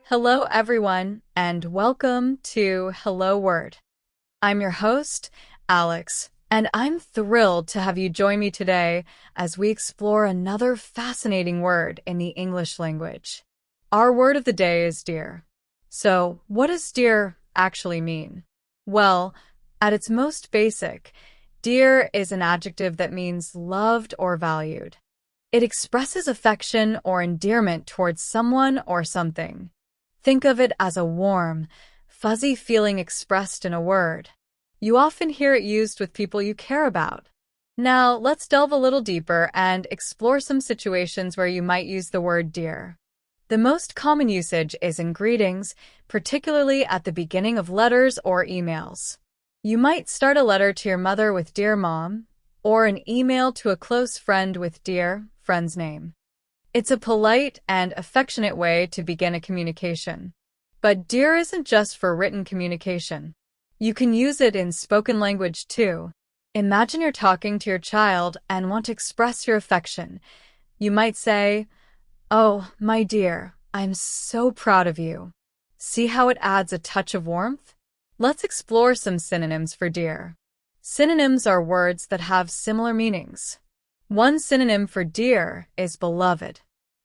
Hello, everyone, and welcome to Hello Word. I'm your host, Alex, and I'm thrilled to have you join me today as we explore another fascinating word in the English language. Our word of the day is dear. So, what does dear actually mean? Well, at its most basic, dear is an adjective that means loved or valued. It expresses affection or endearment towards someone or something. Think of it as a warm, fuzzy feeling expressed in a word. You often hear it used with people you care about. Now, let's delve a little deeper and explore some situations where you might use the word dear. The most common usage is in greetings, particularly at the beginning of letters or emails. You might start a letter to your mother with Dear Mom, or an email to a close friend with Dear, friend's name. It's a polite and affectionate way to begin a communication. But dear isn't just for written communication. You can use it in spoken language too. Imagine you're talking to your child and want to express your affection. You might say, "Oh, my dear, I'm so proud of you." See how it adds a touch of warmth? Let's explore some synonyms for dear. Synonyms are words that have similar meanings. One synonym for dear is beloved.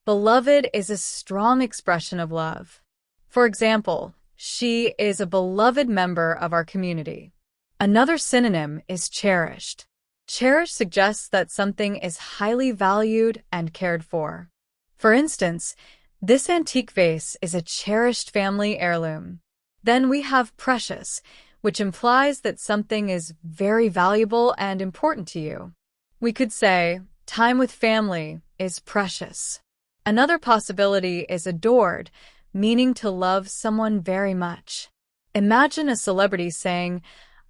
Beloved is a strong expression of love. For example, she is a beloved member of our community. Another synonym is cherished. Cherished suggests that something is highly valued and cared for. For instance, this antique vase is a cherished family heirloom. Then we have precious, which implies that something is very valuable and important to you. We could say, time with family is precious. Another possibility is adored, meaning to love someone very much. Imagine a celebrity saying,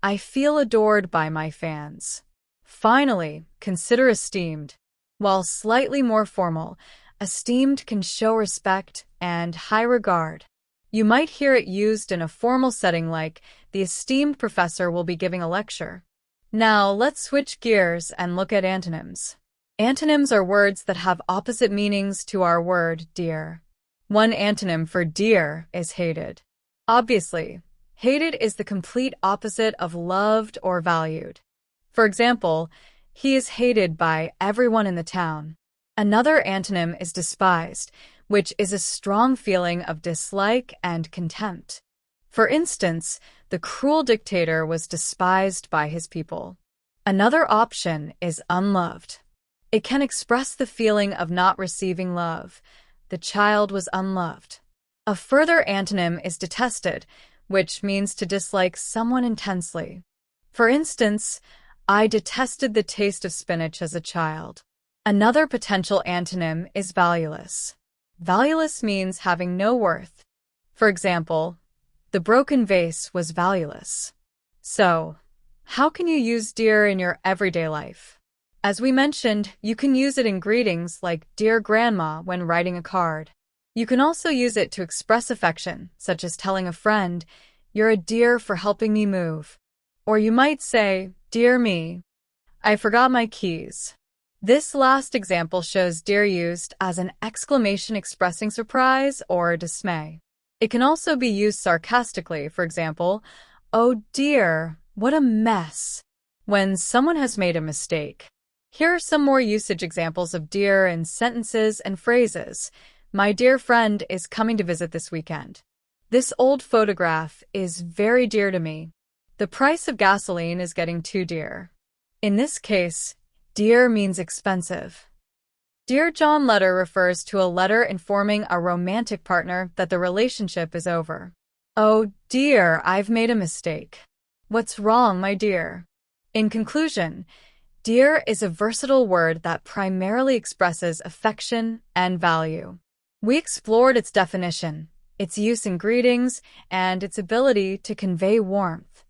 "I feel adored by my fans." Finally, consider esteemed. While slightly more formal, esteemed can show respect and high regard. You might hear it used in a formal setting like, "The esteemed professor will be giving a lecture." Now, let's switch gears and look at antonyms. Antonyms are words that have opposite meanings to our word, dear. One antonym for dear is hated. Obviously, hated is the complete opposite of loved or valued. For example, he is hated by everyone in the town. Another antonym is despised, which is a strong feeling of dislike and contempt. For instance, the cruel dictator was despised by his people. Another option is unloved. It can express the feeling of not receiving love. The child was unloved. A further antonym is detested, which means to dislike someone intensely. For instance, I detested the taste of spinach as a child. Another potential antonym is valueless. Valueless means having no worth. For example, the broken vase was valueless. So, how can you use dear in your everyday life? As we mentioned, you can use it in greetings like Dear Grandma when writing a card. You can also use it to express affection, such as telling a friend, "You're a dear for helping me move." Or you might say, "Dear me, I forgot my keys." This last example shows dear used as an exclamation expressing surprise or dismay. It can also be used sarcastically, for example, "Oh dear, what a mess," when someone has made a mistake. Here are some more usage examples of dear in sentences and phrases. My dear friend is coming to visit this weekend. This old photograph is very dear to me. The price of gasoline is getting too dear. In this case, dear means expensive. Dear John letter refers to a letter informing a romantic partner that the relationship is over. Oh dear, I've made a mistake. What's wrong, my dear? In conclusion, dear is a versatile word that primarily expresses affection and value. We explored its definition, its use in greetings, and its ability to convey warmth.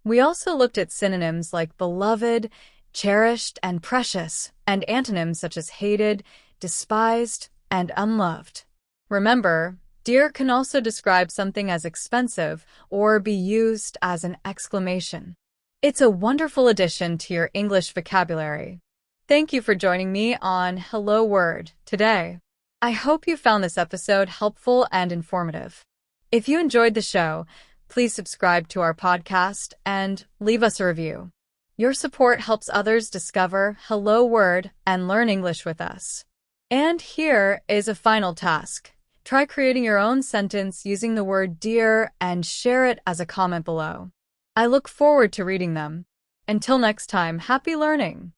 We also looked at synonyms like beloved, cherished, and precious, and antonyms such as hated, despised, and unloved. Remember, dear can also describe something as expensive or be used as an exclamation. It's a wonderful addition to your English vocabulary. Thank you for joining me on Hello Word today. I hope you found this episode helpful and informative. If you enjoyed the show, please subscribe to our podcast and leave us a review. Your support helps others discover Hello Word and learn English with us. And here is a final task. Try creating your own sentence using the word dear and share it as a comment below. I look forward to reading them. Until next time, happy learning!